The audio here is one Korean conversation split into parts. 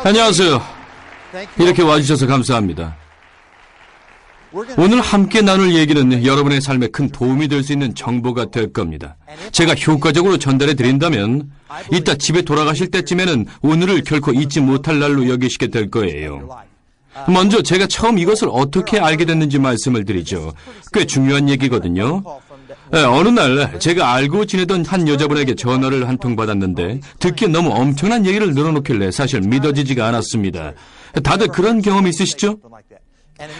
안녕하세요. 이렇게 와주셔서 감사합니다. 오늘 함께 나눌 얘기는 여러분의 삶에 큰 도움이 될 수 있는 정보가 될 겁니다. 제가 효과적으로 전달해 드린다면 이따 집에 돌아가실 때쯤에는 오늘을 결코 잊지 못할 날로 여기시게 될 거예요. 먼저 제가 처음 이것을 어떻게 알게 됐는지 말씀을 드리죠. 꽤 중요한 얘기거든요. 어느 날 제가 알고 지내던 한 여자분에게 전화를 한 통 받았는데 듣기에 너무 엄청난 얘기를 늘어놓길래 사실 믿어지지가 않았습니다. 다들 그런 경험 있으시죠?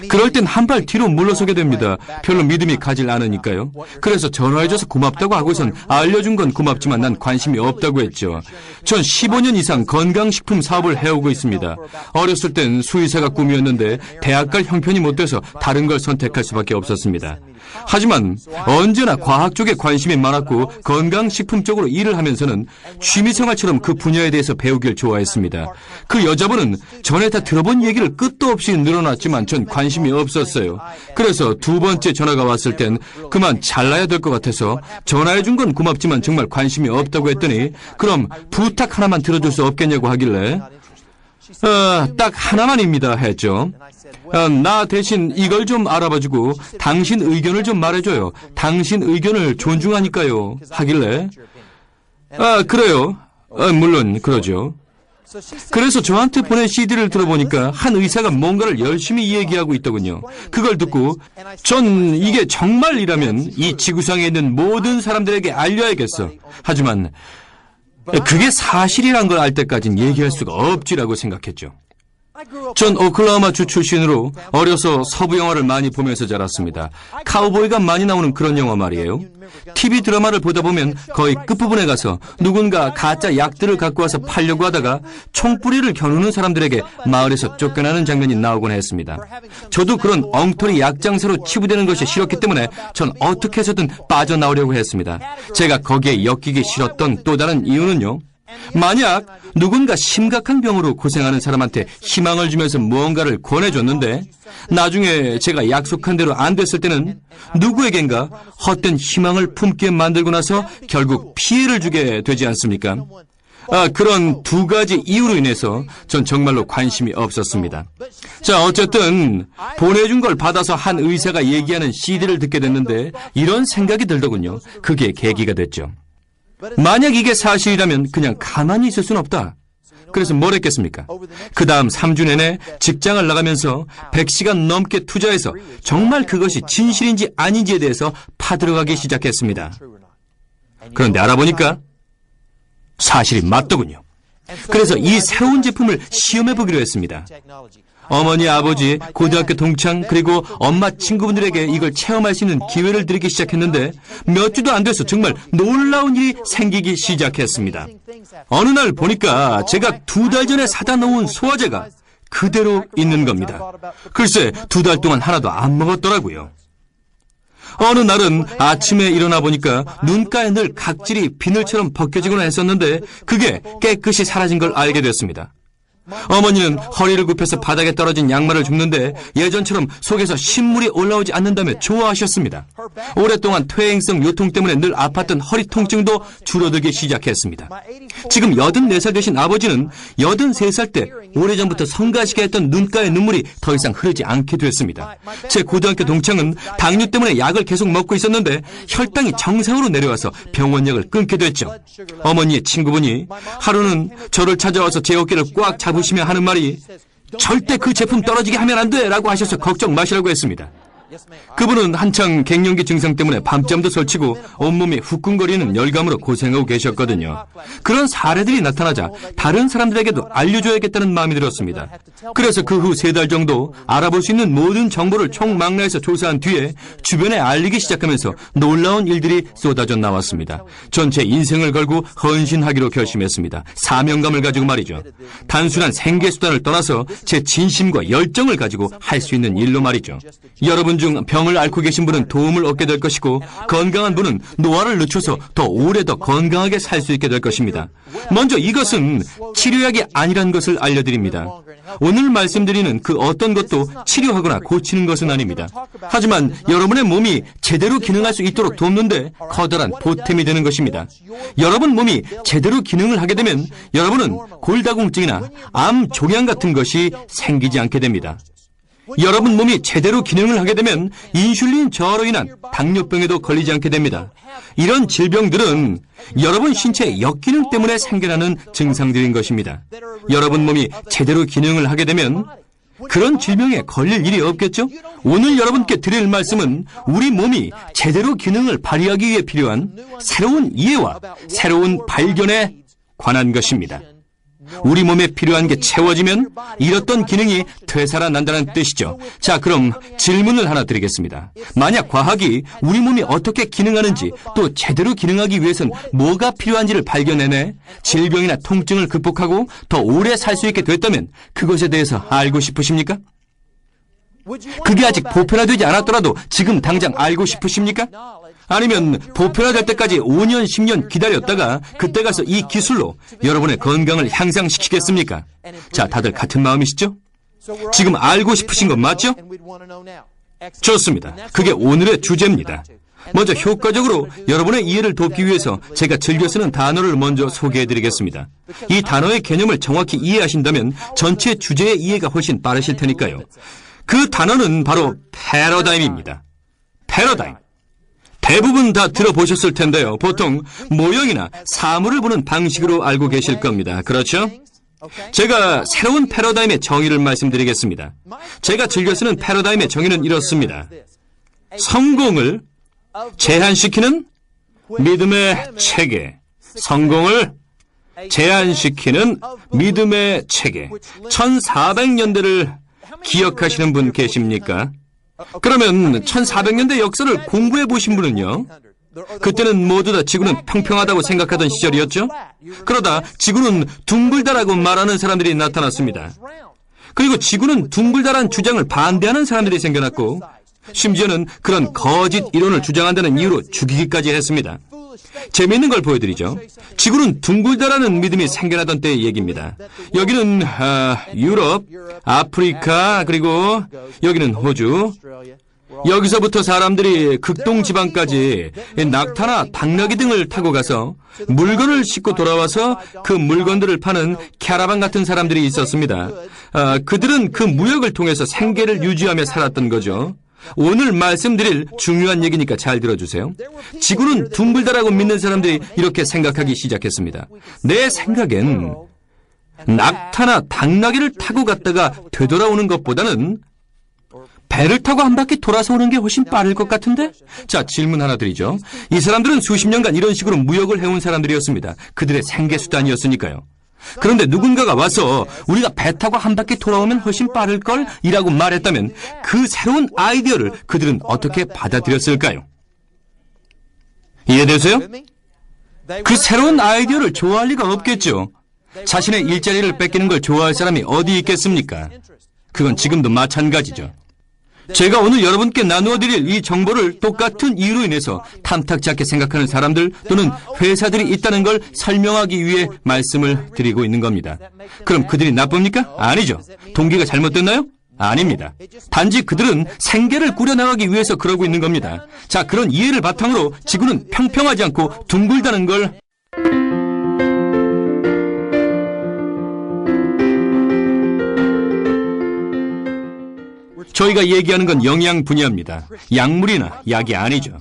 그럴 땐 한 발 뒤로 물러서게 됩니다. 별로 믿음이 가질 않으니까요. 그래서 전화해줘서 고맙다고 하고선 알려준 건 고맙지만 난 관심이 없다고 했죠. 전 15년 이상 건강식품 사업을 해오고 있습니다. 어렸을 땐 수의사가 꿈이었는데 대학 갈 형편이 못 돼서 다른 걸 선택할 수밖에 없었습니다. 하지만 언제나 과학 쪽에 관심이 많았고 건강식품 쪽으로 일을 하면서는 취미생활처럼 그 분야에 대해서 배우길 좋아했습니다. 그 여자분은 전에 다 들어본 얘기를 끝도 없이 늘어놨지만 전 관심이 없었어요. 그래서 두 번째 전화가 왔을 땐 그만 잘라야 될 것 같아서 전화해준 건 고맙지만 정말 관심이 없다고 했더니 그럼 부탁 하나만 들어줄 수 없겠냐고 하길래 딱 하나만입니다 했죠. 나 대신 이걸 좀 알아봐주고 당신 의견을 좀 말해줘요. 당신 의견을 존중하니까요 하길래 그래요. 물론 그러죠. 그래서 저한테 보낸 CD를 들어보니까 한 의사가 뭔가를 열심히 얘기하고 있더군요. 그걸 듣고 전 이게 정말이라면 이 지구상에 있는 모든 사람들에게 알려야겠어. 하지만 그게 사실이란 걸 알 때까진 얘기할 수가 없지라고 생각했죠. 전 오클라호마주 출신으로 어려서 서부 영화를 많이 보면서 자랐습니다. 카우보이가 많이 나오는 그런 영화 말이에요. TV 드라마를 보다 보면 거의 끝부분에 가서 누군가 가짜 약들을 갖고 와서 팔려고 하다가 총뿌리를 겨누는 사람들에게 마을에서 쫓겨나는 장면이 나오곤 했습니다. 저도 그런 엉터리 약장사로 치부되는 것이 싫었기 때문에 전 어떻게 해서든 빠져나오려고 했습니다. 제가 거기에 엮이기 싫었던 또 다른 이유는요. 만약 누군가 심각한 병으로 고생하는 사람한테 희망을 주면서 무언가를 권해줬는데 나중에 제가 약속한 대로 안 됐을 때는 누구에겐가 헛된 희망을 품게 만들고 나서 결국 피해를 주게 되지 않습니까? 그런 두 가지 이유로 인해서 전 정말로 관심이 없었습니다. 자, 어쨌든 보내준 걸 받아서 한 의사가 얘기하는 CD를 듣게 됐는데 이런 생각이 들더군요. 그게 계기가 됐죠. 만약 이게 사실이라면 그냥 가만히 있을 순 없다. 그래서 뭘 했겠습니까? 그 다음 3주 내내 직장을 나가면서 100시간 넘게 투자해서 정말 그것이 진실인지 아닌지에 대해서 파들어가기 시작했습니다. 그런데 알아보니까 사실이 맞더군요. 그래서 이 새로운 제품을 시험해보기로 했습니다. 어머니, 아버지, 고등학교 동창, 그리고 엄마 친구분들에게 이걸 체험할 수 있는 기회를 드리기 시작했는데 몇 주도 안 돼서 정말 놀라운 일이 생기기 시작했습니다. 어느 날 보니까 제가 2달 전에 사다 놓은 소화제가 그대로 있는 겁니다. 글쎄, 2달 동안 하나도 안 먹었더라고요. 어느 날은 아침에 일어나 보니까 눈가에 늘 각질이 비늘처럼 벗겨지거나 했었는데 그게 깨끗이 사라진 걸 알게 됐습니다. 어머니는 허리를 굽혀서 바닥에 떨어진 양말을 줍는데 예전처럼 속에서 신물이 올라오지 않는다며 좋아하셨습니다. 오랫동안 퇴행성 요통 때문에 늘 아팠던 허리 통증도 줄어들기 시작했습니다. 지금 84살 되신 아버지는 83살 때 오래전부터 성가시게 했던 눈가의 눈물이 더 이상 흐르지 않게 됐습니다. 제 고등학교 동창은 당뇨 때문에 약을 계속 먹고 있었는데 혈당이 정상으로 내려와서 병원약을 끊게 됐죠. 어머니의 친구분이 하루는 저를 찾아와서 제 어깨를 꽉 잡으시며 하는 말이 절대 그 제품 떨어지게 하면 안 돼 라고 하셔서 걱정 마시라고 했습니다. 그분은 한창 갱년기 증상 때문에 밤잠도 설치고 온몸이 후끈거리는 열감으로 고생하고 계셨거든요. 그런 사례들이 나타나자 다른 사람들에게도 알려줘야겠다는 마음이 들었습니다. 그래서 그 후 3달 정도 알아볼 수 있는 모든 정보를 총망라해서 조사한 뒤에 주변에 알리기 시작하면서 놀라운 일들이 쏟아져 나왔습니다. 전 제 인생을 걸고 헌신하기로 결심했습니다. 사명감을 가지고 말이죠. 단순한 생계수단을 떠나서 제 진심과 열정을 가지고 할 수 있는 일로 말이죠. 여러분 여러분 중 병을 앓고 계신 분은 도움을 얻게 될 것이고 건강한 분은 노화를 늦춰서 더 오래 더 건강하게 살 수 있게 될 것입니다. 먼저 이것은 치료약이 아니란 것을 알려드립니다. 오늘 말씀드리는 그 어떤 것도 치료하거나 고치는 것은 아닙니다. 하지만 여러분의 몸이 제대로 기능할 수 있도록 돕는데 커다란 보탬이 되는 것입니다. 여러분 몸이 제대로 기능을 하게 되면 여러분은 골다공증이나 암 종양 같은 것이 생기지 않게 됩니다. 여러분 몸이 제대로 기능을 하게 되면 인슐린 저하로 인한 당뇨병에도 걸리지 않게 됩니다. 이런 질병들은 여러분 신체의 역기능 때문에 생겨나는 증상들인 것입니다. 여러분 몸이 제대로 기능을 하게 되면 그런 질병에 걸릴 일이 없겠죠? 오늘 여러분께 드릴 말씀은 우리 몸이 제대로 기능을 발휘하기 위해 필요한 새로운 이해와 새로운 발견에 관한 것입니다. 우리 몸에 필요한 게 채워지면 잃었던 기능이 되살아난다는 뜻이죠. 자, 그럼 질문을 하나 드리겠습니다. 만약 과학이 우리 몸이 어떻게 기능하는지 또 제대로 기능하기 위해선 뭐가 필요한지를 발견해내 질병이나 통증을 극복하고 더 오래 살 수 있게 됐다면 그것에 대해서 알고 싶으십니까? 그게 아직 보편화되지 않았더라도 지금 당장 알고 싶으십니까? 아니면 보편화될 때까지 5년, 10년 기다렸다가 그때 가서 이 기술로 여러분의 건강을 향상시키겠습니까? 자, 다들 같은 마음이시죠? 지금 알고 싶으신 건 맞죠? 좋습니다. 그게 오늘의 주제입니다. 먼저 효과적으로 여러분의 이해를 돕기 위해서 제가 즐겨 쓰는 단어를 먼저 소개해드리겠습니다. 이 단어의 개념을 정확히 이해하신다면 전체 주제의 이해가 훨씬 빠르실 테니까요. 그 단어는 바로 패러다임입니다. 패러다임. 대부분 다 들어보셨을 텐데요. 보통 모형이나 사물을 보는 방식으로 알고 계실 겁니다. 그렇죠? 제가 새로운 패러다임의 정의를 말씀드리겠습니다. 제가 즐겨 쓰는 패러다임의 정의는 이렇습니다. 성공을 제한시키는 믿음의 체계. 성공을 제한시키는 믿음의 체계. 1400년대를 기억하시는 분 계십니까? 그러면 1400년대 역사를 공부해 보신 분은요? 그때는 모두 다 지구는 평평하다고 생각하던 시절이었죠? 그러다 지구는 둥글다라고 말하는 사람들이 나타났습니다. 그리고 지구는 둥글다란 주장을 반대하는 사람들이 생겨났고 심지어는 그런 거짓 이론을 주장한다는 이유로 죽이기까지 했습니다. 재미있는 걸 보여드리죠. 지구는 둥글다라는 믿음이 생겨나던 때의 얘기입니다. 여기는 유럽, 아프리카, 그리고 여기는 호주. 여기서부터 사람들이 극동지방까지 낙타나 당나귀 등을 타고 가서 물건을 싣고 돌아와서 그 물건들을 파는 캐러반 같은 사람들이 있었습니다. 그들은 그 무역을 통해서 생계를 유지하며 살았던 거죠. 오늘 말씀드릴 중요한 얘기니까 잘 들어주세요. 지구는 둥글다라고 믿는 사람들이 이렇게 생각하기 시작했습니다. 내 생각엔 낙타나 당나귀를 타고 갔다가 되돌아오는 것보다는 배를 타고 한 바퀴 돌아서 오는 게 훨씬 빠를 것 같은데? 자, 질문 하나 드리죠. 이 사람들은 수십 년간 이런 식으로 무역을 해온 사람들이었습니다. 그들의 생계수단이었으니까요. 그런데 누군가가 와서 우리가 배 타고 한 바퀴 돌아오면 훨씬 빠를걸? 이라고 말했다면 그 새로운 아이디어를 그들은 어떻게 받아들였을까요? 이해되세요? 그 새로운 아이디어를 좋아할 리가 없겠죠. 자신의 일자리를 뺏기는 걸 좋아할 사람이 어디 있겠습니까? 그건 지금도 마찬가지죠. 제가 오늘 여러분께 나누어 드릴 이 정보를 똑같은 이유로 인해서 탐탁지 않게 생각하는 사람들 또는 회사들이 있다는 걸 설명하기 위해 말씀을 드리고 있는 겁니다. 그럼 그들이 나쁩니까? 아니죠. 동기가 잘못됐나요? 아닙니다. 단지 그들은 생계를 꾸려나가기 위해서 그러고 있는 겁니다. 자, 그런 이해를 바탕으로 지구는 평평하지 않고 둥글다는 걸 저희가 얘기하는 건 영양 분야입니다. 약물이나 약이 아니죠.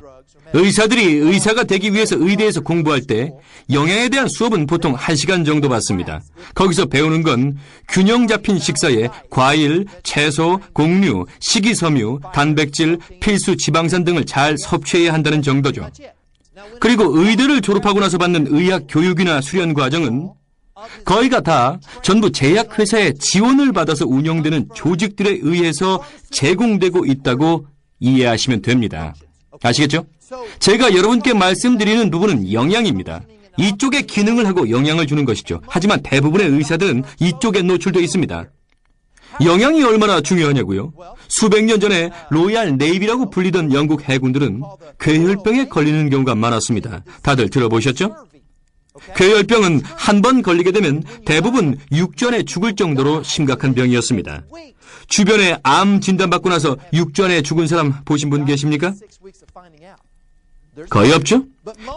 의사들이 의사가 되기 위해서 의대에서 공부할 때 영양에 대한 수업은 보통 1시간 정도 받습니다. 거기서 배우는 건 균형 잡힌 식사에 과일, 채소, 곡류, 식이섬유, 단백질, 필수 지방산 등을 잘 섭취해야 한다는 정도죠. 그리고 의대를 졸업하고 나서 받는 의학 교육이나 수련 과정은 거의가 다 전부 제약회사의 지원을 받아서 운영되는 조직들에 의해서 제공되고 있다고 이해하시면 됩니다. 아시겠죠? 제가 여러분께 말씀드리는 부분은 영양입니다. 이쪽에 기능을 하고 영향을 주는 것이죠. 하지만 대부분의 의사들은 이쪽에 노출되어 있습니다. 영양이 얼마나 중요하냐고요? 수백 년 전에 로얄 네이비라고 불리던 영국 해군들은 괴혈병에 걸리는 경우가 많았습니다. 다들 들어보셨죠? 괴혈병은 한 번 걸리게 되면 대부분 육전에 죽을 정도로 심각한 병이었습니다. 주변에 암 진단받고 나서 육전에 죽은 사람 보신 분 계십니까? 거의 없죠?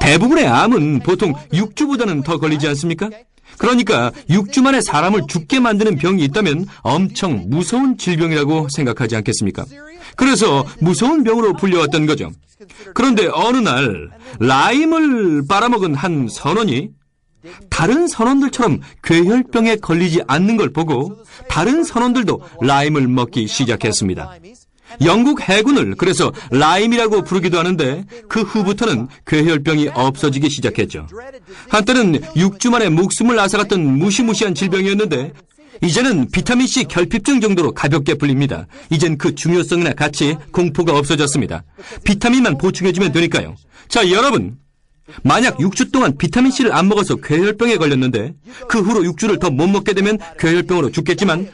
대부분의 암은 보통 6주보다는 더 걸리지 않습니까? 그러니까 6주 만에 사람을 죽게 만드는 병이 있다면 엄청 무서운 질병이라고 생각하지 않겠습니까? 그래서 무서운 병으로 불려왔던 거죠. 그런데 어느 날 라임을 빨아먹은 한 선원이 다른 선원들처럼 괴혈병에 걸리지 않는 걸 보고 다른 선원들도 라임을 먹기 시작했습니다. 영국 해군을 그래서 라임이라고 부르기도 하는데 그 후부터는 괴혈병이 없어지기 시작했죠. 한때는 6주 만에 목숨을 앗아갔던 무시무시한 질병이었는데 이제는 비타민C 결핍증 정도로 가볍게 불립니다. 이젠 그 중요성이나 같이 공포가 없어졌습니다. 비타민만 보충해주면 되니까요. 자, 여러분, 만약 6주 동안 비타민C를 안 먹어서 괴혈병에 걸렸는데 그 후로 6주를 더 못 먹게 되면 괴혈병으로 죽겠지만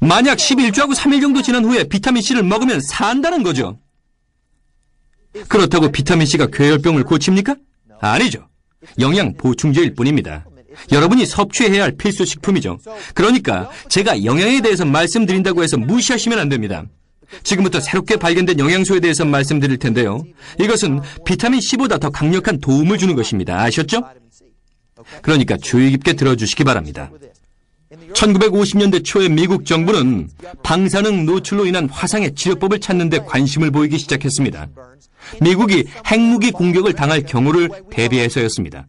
만약 11주하고 3일 정도 지난 후에 비타민C를 먹으면 산다는 거죠. 그렇다고 비타민C가 괴혈병을 고칩니까? 아니죠. 영양 보충제일 뿐입니다. 여러분이 섭취해야 할 필수 식품이죠. 그러니까 제가 영양에 대해서 말씀드린다고 해서 무시하시면 안 됩니다. 지금부터 새롭게 발견된 영양소에 대해서 말씀드릴 텐데요. 이것은 비타민C보다 더 강력한 도움을 주는 것입니다. 아셨죠? 그러니까 주의 깊게 들어주시기 바랍니다. 1950년대 초에 미국 정부는 방사능 노출로 인한 화상의 치료법을 찾는 데 관심을 보이기 시작했습니다. 미국이 핵무기 공격을 당할 경우를 대비해서였습니다.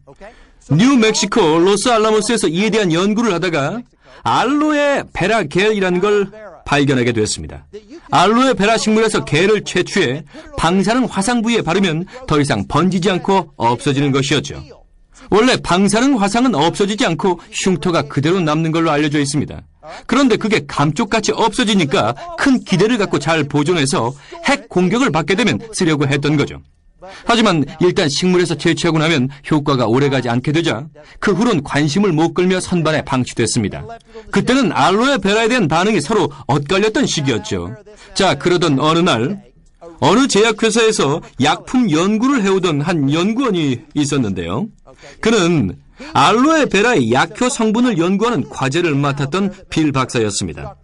뉴멕시코 로스알라모스에서 이에 대한 연구를 하다가 알로에 베라 겔이라는 걸 발견하게 되었습니다. 알로에 베라 식물에서 겔을 채취해 방사능 화상 부위에 바르면 더 이상 번지지 않고 없어지는 것이었죠. 원래 방사능 화상은 없어지지 않고 흉터가 그대로 남는 걸로 알려져 있습니다. 그런데 그게 감쪽같이 없어지니까 큰 기대를 갖고 잘 보존해서 핵 공격을 받게 되면 쓰려고 했던 거죠. 하지만 일단 식물에서 채취하고 나면 효과가 오래가지 않게 되자 그 후론 관심을 못 끌며 선반에 방치됐습니다. 그때는 알로에 베라에 대한 반응이 서로 엇갈렸던 시기였죠. 자, 그러던 어느 날 어느 제약회사에서 약품 연구를 해오던 한 연구원이 있었는데요. 그는 알로에 베라의 약효 성분을 연구하는 과제를 맡았던 빌 박사였습니다.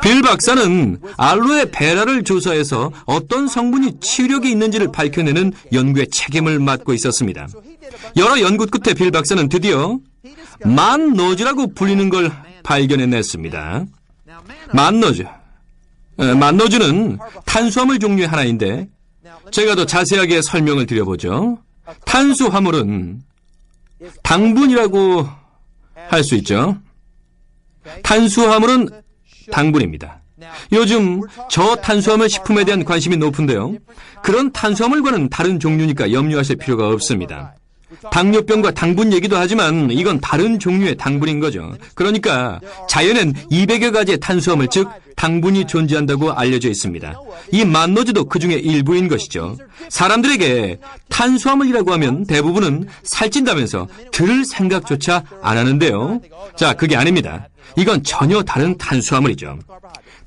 빌 박사는 알로에 베라를 조사해서 어떤 성분이 치유력이 있는지를 밝혀내는 연구의 책임을 맡고 있었습니다. 여러 연구 끝에 빌 박사는 드디어 만노즈라고 불리는 걸 발견해냈습니다. 만노즈는 탄수화물 종류의 하나인데 제가 더 자세하게 설명을 드려보죠. 탄수화물은 당분이라고 할 수 있죠. 탄수화물은 당분입니다. 요즘 저탄수화물 식품에 대한 관심이 높은데요. 그런 탄수화물과는 다른 종류니까 염려하실 필요가 없습니다. 당뇨병과 당분 얘기도 하지만 이건 다른 종류의 당분인 거죠. 그러니까 자연엔 200여 가지의 탄수화물, 즉 당분이 존재한다고 알려져 있습니다. 이 만노즈도 그 중에 일부인 것이죠. 사람들에게 탄수화물이라고 하면 대부분은 살찐다면서 들을 생각조차 안 하는데요. 자, 그게 아닙니다. 이건 전혀 다른 탄수화물이죠.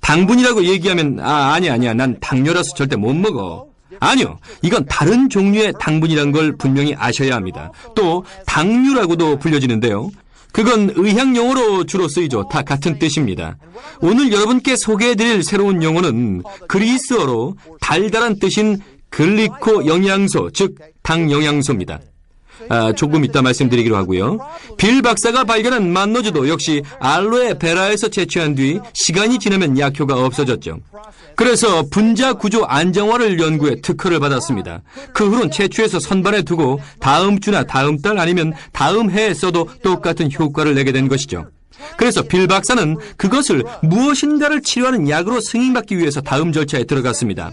당분이라고 얘기하면 아니야 난 당뇨라서 절대 못 먹어. 아니요, 이건 다른 종류의 당분이란 걸 분명히 아셔야 합니다. 또 당류라고도 불려지는데요. 그건 의학용어로 주로 쓰이죠. 다 같은 뜻입니다. 오늘 여러분께 소개해드릴 새로운 용어는 그리스어로 달달한 뜻인 글리코 영양소, 즉 당영양소입니다. 조금 이따 말씀드리기로 하고요. 빌 박사가 발견한 만노즈도 역시 알로에 베라에서 채취한 뒤 시간이 지나면 약효가 없어졌죠. 그래서 분자 구조 안정화를 연구해 특허를 받았습니다. 그 후론 채취해서 선반에 두고 다음 주나 다음 달 아니면 다음 해에 써도 똑같은 효과를 내게 된 것이죠. 그래서 빌 박사는 그것을 무엇인가를 치료하는 약으로 승인받기 위해서 다음 절차에 들어갔습니다.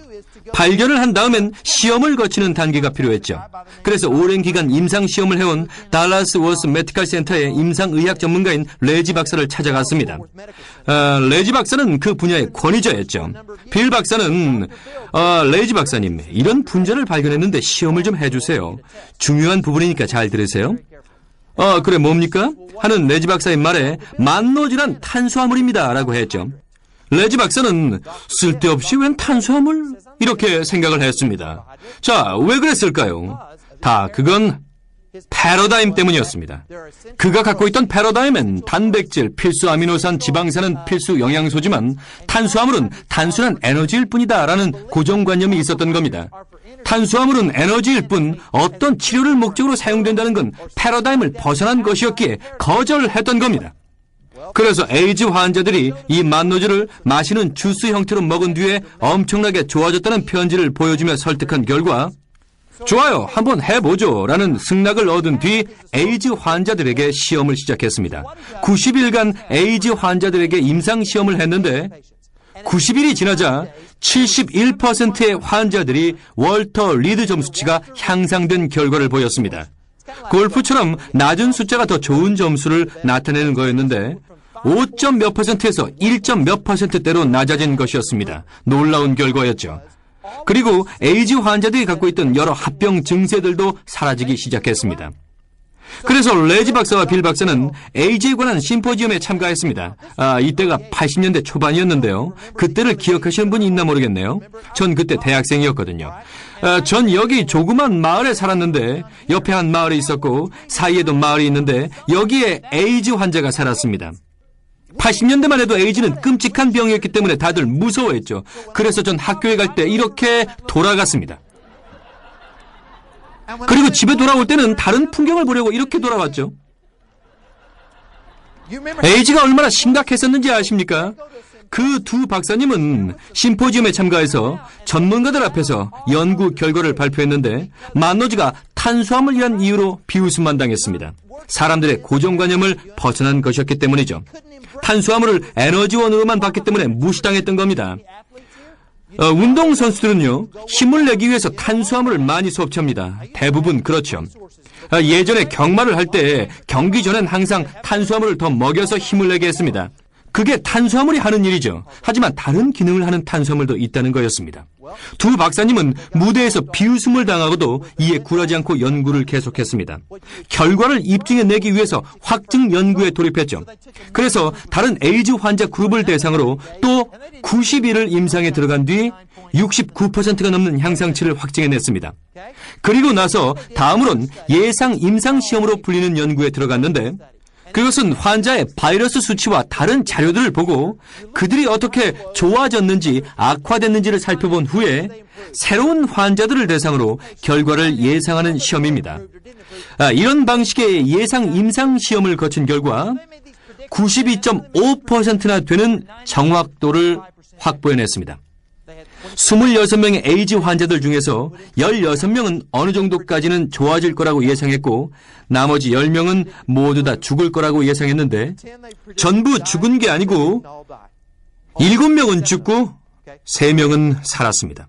발견을 한 다음엔 시험을 거치는 단계가 필요했죠. 그래서 오랜 기간 임상시험을 해온 달라스 워스 메디컬 센터의 임상의학 전문가인 레지 박사를 찾아갔습니다. 레지 박사는 그 분야의 권위자였죠. 빌 박사는 레지 박사님, 이런 분자를 발견했는데 시험을 좀 해주세요. 중요한 부분이니까 잘 들으세요. 그래 뭡니까? 하는 레지 박사의 말에 만노지란 탄수화물입니다 라고 했죠. 레지 박사는 쓸데없이 웬 탄수화물? 이렇게 생각을 했습니다. 자, 왜 그랬을까요? 그건 패러다임 때문이었습니다. 그가 갖고 있던 패러다임은 단백질, 필수 아미노산, 지방산은 필수 영양소지만 탄수화물은 단순한 에너지일 뿐이다 라는 고정관념이 있었던 겁니다. 탄수화물은 에너지일 뿐 어떤 치료를 목적으로 사용된다는 건 패러다임을 벗어난 것이었기에 거절했던 겁니다. 그래서 에이즈 환자들이 이 만노즈를 마시는 주스 형태로 먹은 뒤에 엄청나게 좋아졌다는 편지를 보여주며 설득한 결과 좋아요, 한번 해보죠 라는 승낙을 얻은 뒤 에이즈 환자들에게 시험을 시작했습니다. 90일간 에이즈 환자들에게 임상시험을 했는데 90일이 지나자 71%의 환자들이 월터 리드 점수치가 향상된 결과를 보였습니다. 골프처럼 낮은 숫자가 더 좋은 점수를 나타내는 거였는데 5점 몇 %에서 1점 몇 %대로 낮아진 것이었습니다. 놀라운 결과였죠. 그리고 에이즈 환자들이 갖고 있던 여러 합병 증세들도 사라지기 시작했습니다. 그래서 레지 박사와 빌 박사는 에이즈에 관한 심포지엄에 참가했습니다. 이때가 80년대 초반이었는데요. 그때를 기억하시는 분이 있나 모르겠네요. 전 그때 대학생이었거든요. 전 여기 조그만 마을에 살았는데 옆에 한 마을이 있었고 사이에도 마을이 있는데 여기에 에이즈 환자가 살았습니다. 80년대만 해도 에이즈는 끔찍한 병이었기 때문에 다들 무서워했죠. 그래서 전 학교에 갈 때 이렇게 돌아갔습니다. 그리고 집에 돌아올 때는 다른 풍경을 보려고 이렇게 돌아왔죠. 에이즈가 얼마나 심각했었는지 아십니까? 그 두 박사님은 심포지엄에 참가해서 전문가들 앞에서 연구 결과를 발표했는데 만노즈가 탄수화물이란 이유로 비웃음만 당했습니다. 사람들의 고정관념을 벗어난 것이었기 때문이죠. 탄수화물을 에너지원으로만 봤기 때문에 무시당했던 겁니다. 운동선수들은요, 힘을 내기 위해서 탄수화물을 많이 섭취합니다. 대부분 그렇죠. 예전에 경마를 할 때 경기 전엔 항상 탄수화물을 더 먹여서 힘을 내게 했습니다. 그게 탄수화물이 하는 일이죠. 하지만 다른 기능을 하는 탄수화물도 있다는 거였습니다. 두 박사님은 무대에서 비웃음을 당하고도 이에 굴하지 않고 연구를 계속했습니다. 결과를 입증해내기 위해서 확증 연구에 돌입했죠. 그래서 다른 에이즈 환자 그룹을 대상으로 또 90일을 임상에 들어간 뒤 69%가 넘는 향상치를 확증해냈습니다. 그리고 나서 다음으론 예상 임상시험으로 불리는 연구에 들어갔는데 그것은 환자의 바이러스 수치와 다른 자료들을 보고 그들이 어떻게 좋아졌는지 악화됐는지를 살펴본 후에 새로운 환자들을 대상으로 결과를 예상하는 시험입니다. 이런 방식의 예상 임상 시험을 거친 결과 92.5%나 되는 정확도를 확보해냈습니다. 26명의 에이즈 환자들 중에서 16명은 어느 정도까지는 좋아질 거라고 예상했고 나머지 10명은 모두 다 죽을 거라고 예상했는데 전부 죽은 게 아니고 7명은 죽고 3명은 살았습니다.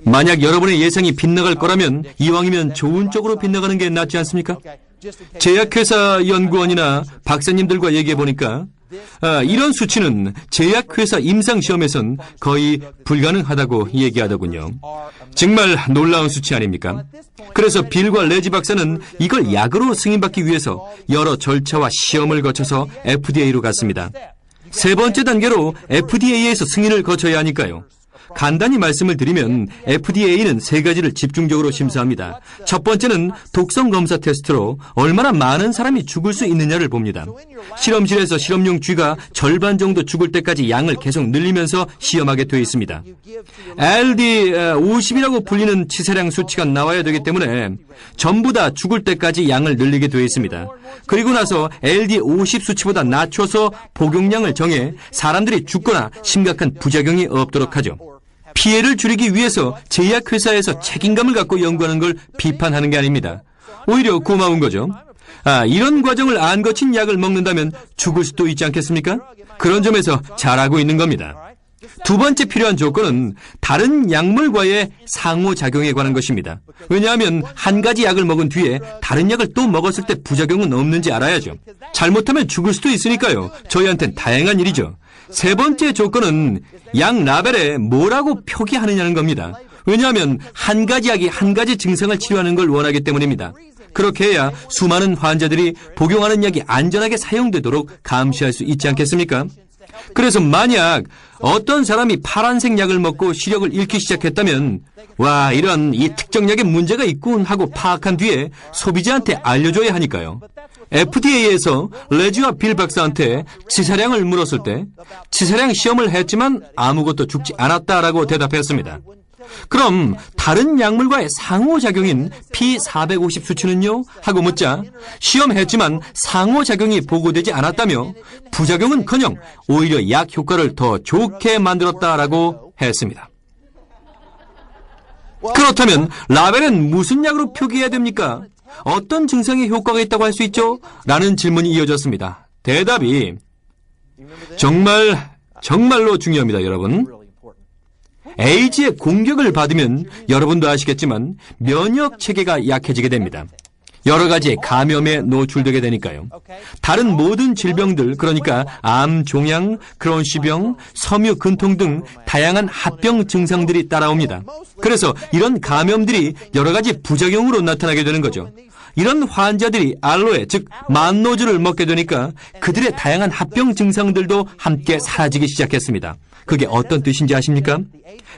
만약 여러분의 예상이 빗나갈 거라면 이왕이면 좋은 쪽으로 빗나가는 게 낫지 않습니까? 제약회사 연구원이나 박사님들과 얘기해보니까 이런 수치는 제약회사 임상시험에선 거의 불가능하다고 얘기하더군요. 정말 놀라운 수치 아닙니까? 그래서 빌과 레지 박사는 이걸 약으로 승인받기 위해서 여러 절차와 시험을 거쳐서 FDA로 갔습니다. 세 번째 단계로 FDA에서 승인을 거쳐야 하니까요. 간단히 말씀을 드리면 FDA는 세 가지를 집중적으로 심사합니다. 첫 번째는 독성 검사 테스트로 얼마나 많은 사람이 죽을 수 있느냐를 봅니다. 실험실에서 실험용 쥐가 절반 정도 죽을 때까지 양을 계속 늘리면서 시험하게 되어 있습니다. LD50이라고 불리는 치사량 수치가 나와야 되기 때문에 전부 다 죽을 때까지 양을 늘리게 되어 있습니다. 그리고 나서 LD50 수치보다 낮춰서 복용량을 정해 사람들이 죽거나 심각한 부작용이 없도록 하죠. 피해를 줄이기 위해서 제약회사에서 책임감을 갖고 연구하는 걸 비판하는 게 아닙니다. 오히려 고마운 거죠. 이런 과정을 안 거친 약을 먹는다면 죽을 수도 있지 않겠습니까? 그런 점에서 잘하고 있는 겁니다. 두 번째 필요한 조건은 다른 약물과의 상호작용에 관한 것입니다. 왜냐하면 한 가지 약을 먹은 뒤에 다른 약을 또 먹었을 때 부작용은 없는지 알아야죠. 잘못하면 죽을 수도 있으니까요. 저희한텐 다행한 일이죠. 세 번째 조건은 약 라벨에 뭐라고 표기하느냐는 겁니다. 왜냐하면 한 가지 약이 한 가지 증상을 치료하는 걸 원하기 때문입니다. 그렇게 해야 수많은 환자들이 복용하는 약이 안전하게 사용되도록 감시할 수 있지 않겠습니까? 그래서 만약 어떤 사람이 파란색 약을 먹고 시력을 잃기 시작했다면 와, 이런 이 특정 약에 문제가 있군 하고 파악한 뒤에 소비자한테 알려줘야 하니까요. FDA에서 레지와 빌 박사한테 치사량을 물었을 때 치사량 시험을 했지만 아무것도 죽지 않았다라고 대답했습니다. 그럼 다른 약물과의 상호작용인 P450 수치는요? 하고 묻자 시험했지만 상호작용이 보고되지 않았다며 부작용은커녕 오히려 약 효과를 더 좋게 만들었다라고 했습니다. 그렇다면 라벨은 무슨 약으로 표기해야 됩니까? 어떤 증상에 효과가 있다고 할 수 있죠? 라는 질문이 이어졌습니다. 대답이 정말로 중요합니다, 여러분. 에이즈의 공격을 받으면 여러분도 아시겠지만 면역 체계가 약해지게 됩니다. 여러 가지의 감염에 노출되게 되니까요. 다른 모든 질병들, 그러니까 암, 종양, 크론시병, 섬유근통 등 다양한 합병 증상들이 따라옵니다. 그래서 이런 감염들이 여러 가지 부작용으로 나타나게 되는 거죠. 이런 환자들이 알로에, 즉 만노주를 먹게 되니까 그들의 다양한 합병 증상들도 함께 사라지기 시작했습니다. 그게 어떤 뜻인지 아십니까?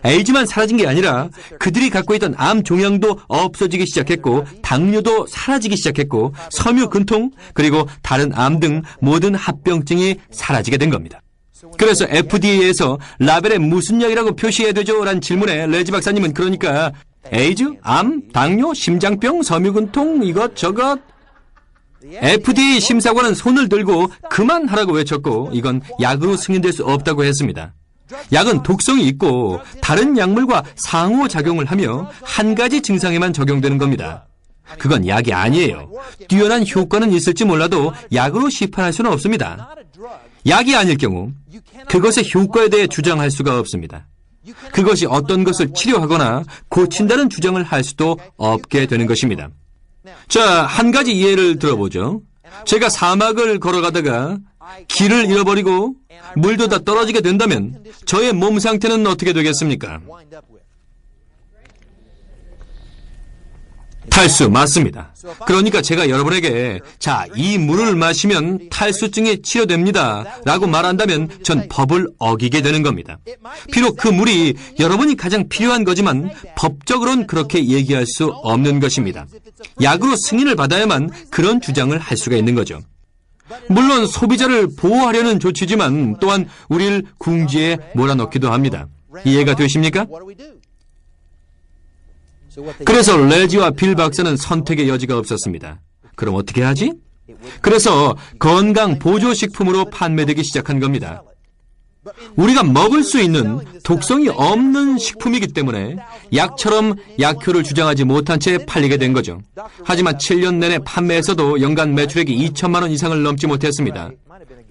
에이즈만 사라진 게 아니라 그들이 갖고 있던 암 종양도 없어지기 시작했고 당뇨도 사라지기 시작했고 섬유근통 그리고 다른 암 등 모든 합병증이 사라지게 된 겁니다. 그래서 FDA에서 라벨에 무슨 약이라고 표시해야 되죠? 라는 질문에 레지 박사님은 그러니까 에이즈, 암, 당뇨, 심장병, 섬유근통 이것저것 FDA 심사관은 손을 들고 그만하라고 외쳤고 이건 약으로 승인될 수 없다고 했습니다. 약은 독성이 있고 다른 약물과 상호작용을 하며 한 가지 증상에만 적용되는 겁니다. 그건 약이 아니에요. 뛰어난 효과는 있을지 몰라도 약으로 시판할 수는 없습니다. 약이 아닐 경우 그것의 효과에 대해 주장할 수가 없습니다. 그것이 어떤 것을 치료하거나 고친다는 주장을 할 수도 없게 되는 것입니다. 자, 한 가지 예를 들어보죠. 제가 사막을 걸어가다가 길을 잃어버리고 물도 다 떨어지게 된다면 저의 몸 상태는 어떻게 되겠습니까? 탈수, 맞습니다. 그러니까 제가 여러분에게 자, 이 물을 마시면 탈수증이 치료됩니다 라고 말한다면 전 법을 어기게 되는 겁니다. 비록 그 물이 여러분이 가장 필요한 거지만 법적으로는 그렇게 얘기할 수 없는 것입니다. 약으로 승인을 받아야만 그런 주장을 할 수가 있는 거죠. 물론 소비자를 보호하려는 조치지만 또한 우리를 궁지에 몰아넣기도 합니다. 이해가 되십니까? 그래서 레지와 빌 박사는 선택의 여지가 없었습니다. 그럼 어떻게 하지? 그래서 건강 보조식품으로 판매되기 시작한 겁니다. 우리가 먹을 수 있는 독성이 없는 식품이기 때문에 약처럼 약효를 주장하지 못한 채 팔리게 된 거죠. 하지만 7년 내내 판매에서도 연간 매출액이 2천만 원 이상을 넘지 못했습니다.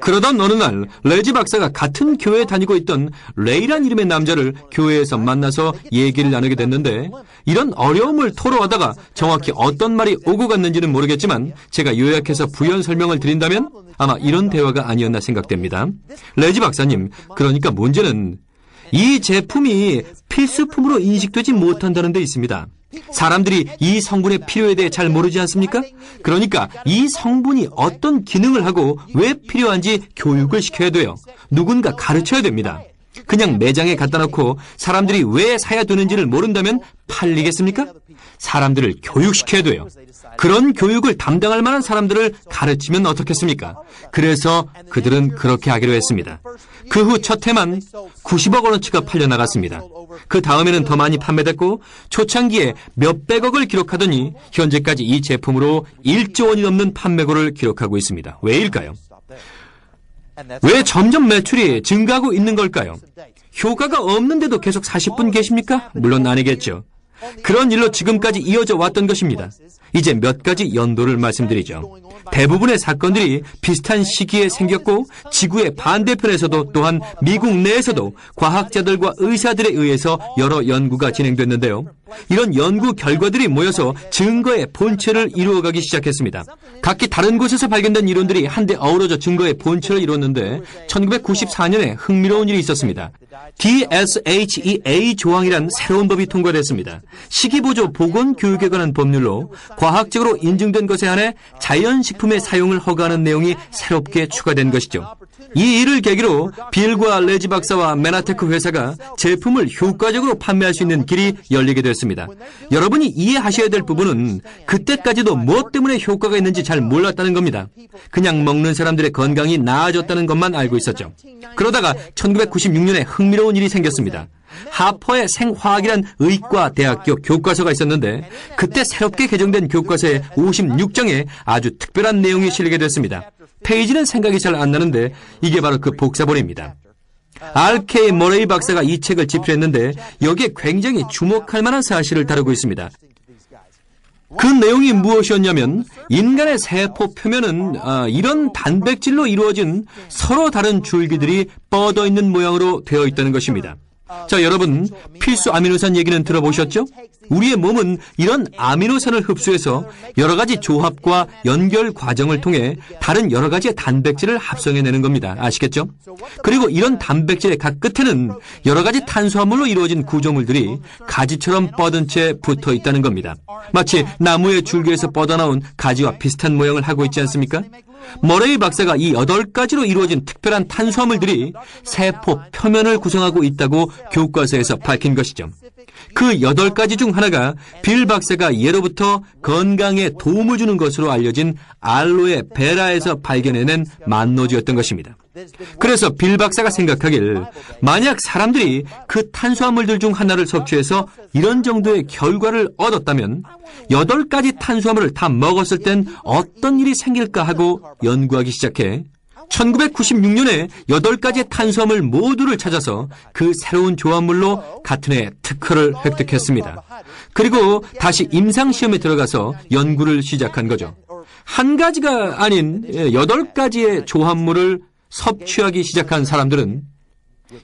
그러던 어느 날 레지 박사가 같은 교회에 다니고 있던 레이란 이름의 남자를 교회에서 만나서 얘기를 나누게 됐는데 이런 어려움을 토로하다가 정확히 어떤 말이 오고 갔는지는 모르겠지만 제가 요약해서 부연 설명을 드린다면 아마 이런 대화가 아니었나 생각됩니다. 레지 박사님, 그러니까 문제는 이 제품이 필수품으로 인식되지 못한다는 데 있습니다. 사람들이 이 성분의 필요에 대해 잘 모르지 않습니까? 그러니까 이 성분이 어떤 기능을 하고 왜 필요한지 교육을 시켜야 돼요. 누군가 가르쳐야 됩니다. 그냥 매장에 갖다 놓고 사람들이 왜 사야 되는지를 모른다면 팔리겠습니까? 사람들을 교육시켜야 돼요. 그런 교육을 담당할 만한 사람들을 가르치면 어떻겠습니까? 그래서 그들은 그렇게 하기로 했습니다. 그 후 첫 해만 90억 원어치가 팔려나갔습니다. 그 다음에는 더 많이 판매됐고 초창기에 몇백억을 기록하더니 현재까지 이 제품으로 1조 원이 넘는 판매고를 기록하고 있습니다. 왜일까요? 왜 점점 매출이 증가하고 있는 걸까요? 효과가 없는데도 계속 40분 계십니까? 물론 아니겠죠. 그런 일로 지금까지 이어져 왔던 것입니다. 이제 몇 가지 연도를 말씀드리죠. 대부분의 사건들이 비슷한 시기에 생겼고 지구의 반대편에서도 또한 미국 내에서도 과학자들과 의사들에 의해서 여러 연구가 진행됐는데요. 이런 연구 결과들이 모여서 증거의 본체를 이루어가기 시작했습니다. 각기 다른 곳에서 발견된 이론들이 한데 어우러져 증거의 본체를 이뤘는데 1994년에 흥미로운 일이 있었습니다. DSHEA 조항이란 새로운 법이 통과됐습니다. 식이보조 보건교육에 관한 법률로 과학적으로 인증된 것에 한해 자연식품의 사용을 허가하는 내용이 새롭게 추가된 것이죠. 이 일을 계기로 빌과 레지 박사와 메나테크 회사가 제품을 효과적으로 판매할 수 있는 길이 열리게 됐습니다. 여러분이 이해하셔야 될 부분은 그때까지도 무엇 때문에 효과가 있는지 잘 몰랐다는 겁니다. 그냥 먹는 사람들의 건강이 나아졌다는 것만 알고 있었죠. 그러다가 1996년에 흥미로운 일이 생겼습니다. 하퍼의 생화학이란 의과대학교 교과서가 있었는데 그때 새롭게 개정된 교과서의 56장에 아주 특별한 내용이 실리게 됐습니다. 페이지는 생각이 잘 안 나는데 이게 바로 그 복사본입니다. R.K. 머레이 박사가 이 책을 집필했는데 여기에 굉장히 주목할 만한 사실을 다루고 있습니다. 그 내용이 무엇이었냐면 인간의 세포 표면은 이런 단백질로 이루어진 서로 다른 줄기들이 뻗어 있는 모양으로 되어 있다는 것입니다. 자, 여러분 필수 아미노산 얘기는 들어보셨죠? 우리의 몸은 이런 아미노산을 흡수해서 여러 가지 조합과 연결 과정을 통해 다른 여러 가지의 단백질을 합성해내는 겁니다. 아시겠죠? 그리고 이런 단백질의 각 끝에는 여러 가지 탄수화물로 이루어진 구조물들이 가지처럼 뻗은 채 붙어 있다는 겁니다. 마치 나무의 줄기에서 뻗어나온 가지와 비슷한 모양을 하고 있지 않습니까? 머레이 박사가 이 8가지로 이루어진 특별한 탄수화물들이 세포 표면을 구성하고 있다고 교과서에서 밝힌 것이죠. 그 8가지 중 하나가 빌 박사가 예로부터 건강에 도움을 주는 것으로 알려진 알로에 베라에서 발견해낸 만노지였던 것입니다. 그래서 빌 박사가 생각하길 만약 사람들이 그 탄수화물들 중 하나를 섭취해서 이런 정도의 결과를 얻었다면 8가지 탄수화물을 다 먹었을 땐 어떤 일이 생길까 하고 연구하기 시작해 1996년에 8가지의 탄수화물 모두를 찾아서 그 새로운 조합물로 같은 해 특허를 획득했습니다. 그리고 다시 임상시험에 들어가서 연구를 시작한 거죠. 한 가지가 아닌 8가지의 조합물을 섭취하기 시작한 사람들은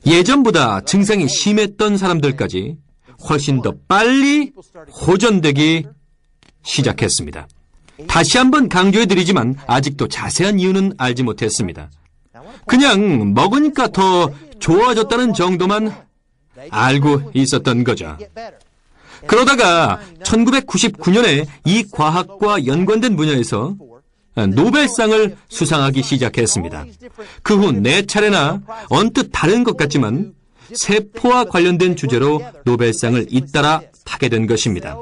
예전보다 증상이 심했던 사람들까지 훨씬 더 빨리 호전되기 시작했습니다. 다시 한번 강조해드리지만 아직도 자세한 이유는 알지 못했습니다. 그냥 먹으니까 더 좋아졌다는 정도만 알고 있었던 거죠. 그러다가 1999년에 이 과학과 연관된 분야에서 노벨상을 수상하기 시작했습니다. 그 후 4차례나 언뜻 다른 것 같지만 세포와 관련된 주제로 노벨상을 잇따라 타게 된 것입니다.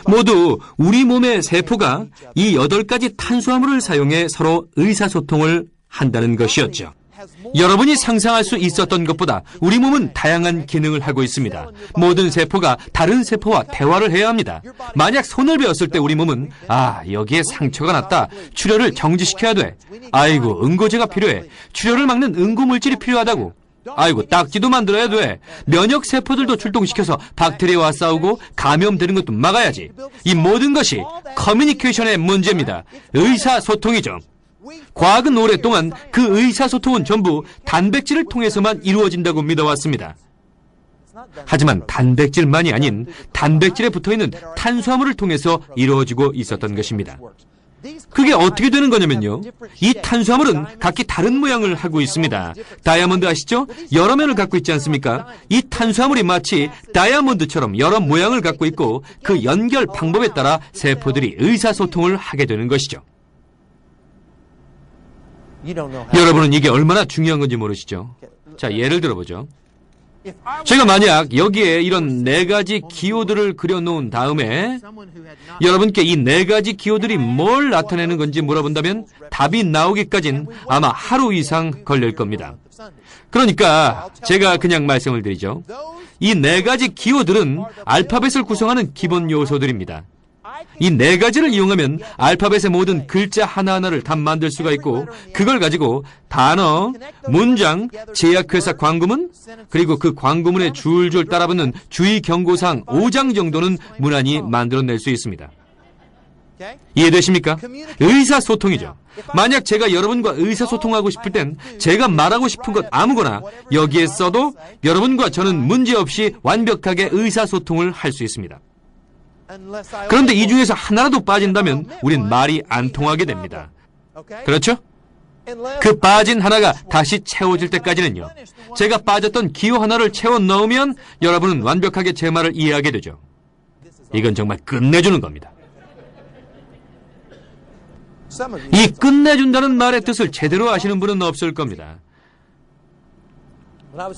모두 우리 몸의 세포가 이 8가지 탄수화물을 사용해 서로 의사소통을 한다는 것이었죠. 여러분이 상상할 수 있었던 것보다 우리 몸은 다양한 기능을 하고 있습니다. 모든 세포가 다른 세포와 대화를 해야 합니다. 만약 손을 베었을 때 우리 몸은 여기에 상처가 났다. 출혈을 정지시켜야 돼. 아이고, 응고제가 필요해. 출혈을 막는 응고물질이 필요하다고. 아이고, 딱지도 만들어야 돼. 면역 세포들도 출동시켜서 박테리아와 싸우고 감염되는 것도 막아야지. 이 모든 것이 커뮤니케이션의 문제입니다. 의사소통이죠. 과학은 오랫동안 그 의사소통은 전부 단백질을 통해서만 이루어진다고 믿어왔습니다. 하지만 단백질만이 아닌 단백질에 붙어있는 탄수화물을 통해서 이루어지고 있었던 것입니다. 그게 어떻게 되는 거냐면요. 이 탄수화물은 각기 다른 모양을 하고 있습니다. 다이아몬드 아시죠? 여러 면을 갖고 있지 않습니까? 이 탄수화물이 마치 다이아몬드처럼 여러 모양을 갖고 있고 그 연결 방법에 따라 세포들이 의사소통을 하게 되는 것이죠. 여러분은 이게 얼마나 중요한 건지 모르시죠? 자, 예를 들어보죠. 제가 만약 여기에 이런 4가지 기호들을 그려놓은 다음에 여러분께 이 4가지 기호들이 뭘 나타내는 건지 물어본다면 답이 나오기까진 아마 하루 이상 걸릴 겁니다. 그러니까 제가 그냥 말씀을 드리죠. 이 4가지 기호들은 알파벳을 구성하는 기본 요소들입니다. 이 4가지를 이용하면 알파벳의 모든 글자 하나하나를 다 만들 수가 있고 그걸 가지고 단어, 문장, 제약회사 광고문, 그리고 그 광고문에 줄줄 따라붙는 주의 경고사항 5장 정도는 무난히 만들어낼 수 있습니다. 이해되십니까? 의사소통이죠. 만약 제가 여러분과 의사소통하고 싶을 땐 제가 말하고 싶은 것 아무거나 여기에 써도 여러분과 저는 문제없이 완벽하게 의사소통을 할 수 있습니다. 그런데 이 중에서 하나라도 빠진다면 우린 말이 안 통하게 됩니다. 그렇죠? 그 빠진 하나가 다시 채워질 때까지는요. 제가 빠졌던 기호 하나를 채워 넣으면 여러분은 완벽하게 제 말을 이해하게 되죠. 이건 정말 끝내주는 겁니다. 이 끝내준다는 말의 뜻을 제대로 아시는 분은 없을 겁니다.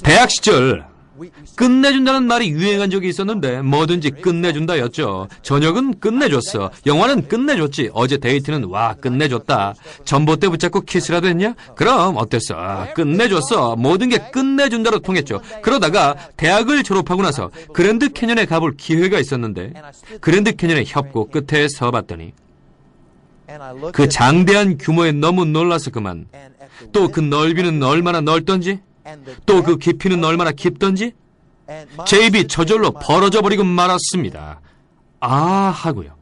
대학 시절 끝내준다는 말이 유행한 적이 있었는데 뭐든지 끝내준다였죠. 저녁은 끝내줬어. 영화는 끝내줬지. 어제 데이트는 와 끝내줬다. 전봇대 붙잡고 키스라도 했냐? 그럼 어땠어? 끝내줬어. 모든 게 끝내준다로 통했죠. 그러다가 대학을 졸업하고 나서 그랜드 캐년에 가볼 기회가 있었는데 그랜드 캐년의 협곡 끝에 서봤더니 그 장대한 규모에 너무 놀라서 그만. 또 그 넓이는 얼마나 넓던지 또 그 깊이는 얼마나 깊던지 제 입이 저절로 벌어져 버리고 말았습니다. 아 하고요.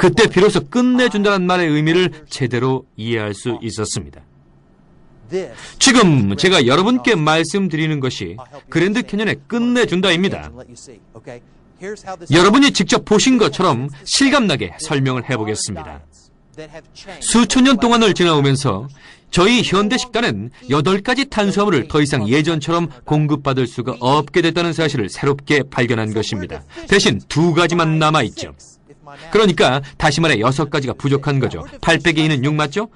그때 비로소 끝내준다는 말의 의미를 제대로 이해할 수 있었습니다. 지금 제가 여러분께 말씀드리는 것이 그랜드 캐년의 끝내준다입니다. 여러분이 직접 보신 것처럼 실감나게 설명을 해보겠습니다. 수천 년 동안을 지나오면서 저희 현대 식단은 8가지 탄수화물을 더 이상 예전처럼 공급받을 수가 없게 됐다는 사실을 새롭게 발견한 것입니다. 대신 2가지만 남아있죠. 그러니까 다시 말해 6가지가 부족한 거죠. 8 빼기 2는 6 맞죠?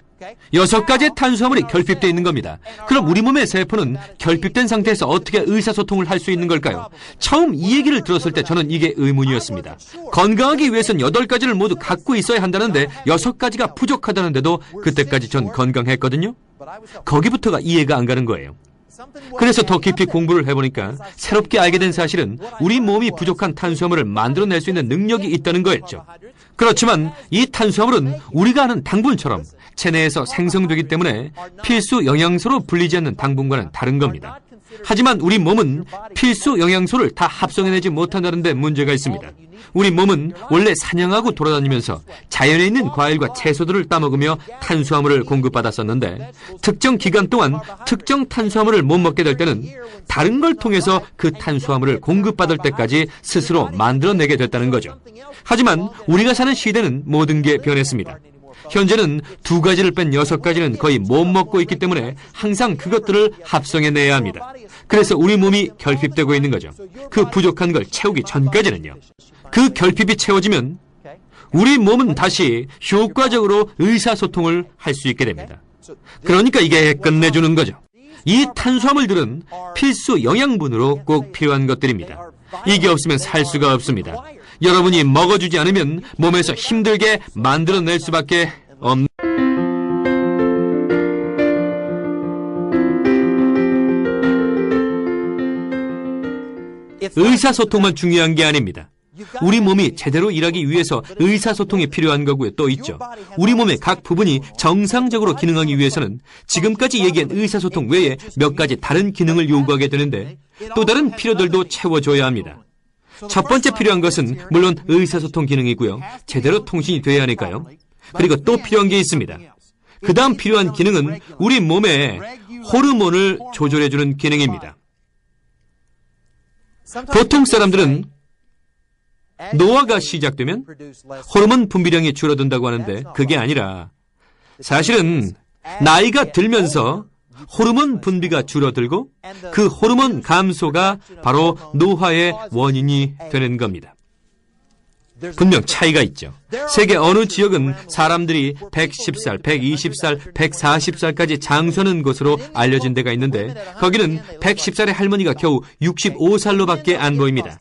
6가지의 탄수화물이 결핍되어 있는 겁니다. 그럼 우리 몸의 세포는 결핍된 상태에서 어떻게 의사소통을 할 수 있는 걸까요? 처음 이 얘기를 들었을 때 저는 이게 의문이었습니다. 건강하기 위해선 8가지를 모두 갖고 있어야 한다는데 6가지가 부족하다는데도 그때까지 전 건강했거든요. 거기부터가 이해가 안 가는 거예요. 그래서 더 깊이 공부를 해보니까 새롭게 알게 된 사실은 우리 몸이 부족한 탄수화물을 만들어낼 수 있는 능력이 있다는 거였죠. 그렇지만 이 탄수화물은 우리가 아는 당분처럼 체내에서 생성되기 때문에 필수 영양소로 불리지 않는 당분과는 다른 겁니다. 하지만 우리 몸은 필수 영양소를 다 합성해내지 못한다는 데 문제가 있습니다. 우리 몸은 원래 사냥하고 돌아다니면서 자연에 있는 과일과 채소들을 따먹으며 탄수화물을 공급받았었는데 특정 기간 동안 특정 탄수화물을 못 먹게 될 때는 다른 걸 통해서 그 탄수화물을 공급받을 때까지 스스로 만들어내게 됐다는 거죠. 하지만 우리가 사는 시대는 모든 게 변했습니다. 현재는 2가지를 뺀 6가지는 거의 못 먹고 있기 때문에 항상 그것들을 합성해내야 합니다. 그래서 우리 몸이 결핍되고 있는 거죠. 그 부족한 걸 채우기 전까지는요. 그 결핍이 채워지면 우리 몸은 다시 효과적으로 의사소통을 할 수 있게 됩니다. 그러니까 이게 끝내주는 거죠. 이 탄수화물들은 필수 영양분으로 꼭 필요한 것들입니다. 이게 없으면 살 수가 없습니다. 여러분이 먹어주지 않으면 몸에서 힘들게 만들어낼 수밖에 없는 의사소통만 중요한 게 아닙니다. 우리 몸이 제대로 일하기 위해서 의사소통이 필요한 거고요. 또 있죠. 우리 몸의 각 부분이 정상적으로 기능하기 위해서는 지금까지 얘기한 의사소통 외에 몇 가지 다른 기능을 요구하게 되는데 또 다른 필요들도 채워줘야 합니다. 첫 번째 필요한 것은 물론 의사소통 기능이고요. 제대로 통신이 돼야 하니까요. 그리고 또 필요한 게 있습니다. 그 다음 필요한 기능은 우리 몸의 호르몬을 조절해주는 기능입니다. 보통 사람들은 노화가 시작되면 호르몬 분비량이 줄어든다고 하는데 그게 아니라 사실은 나이가 들면서 호르몬 분비가 줄어들고 그 호르몬 감소가 바로 노화의 원인이 되는 겁니다. 분명 차이가 있죠. 세계 어느 지역은 사람들이 110살, 120살, 140살까지 장수하는 것으로 알려진 데가 있는데 거기는 110살의 할머니가 겨우 65살로밖에 안 보입니다.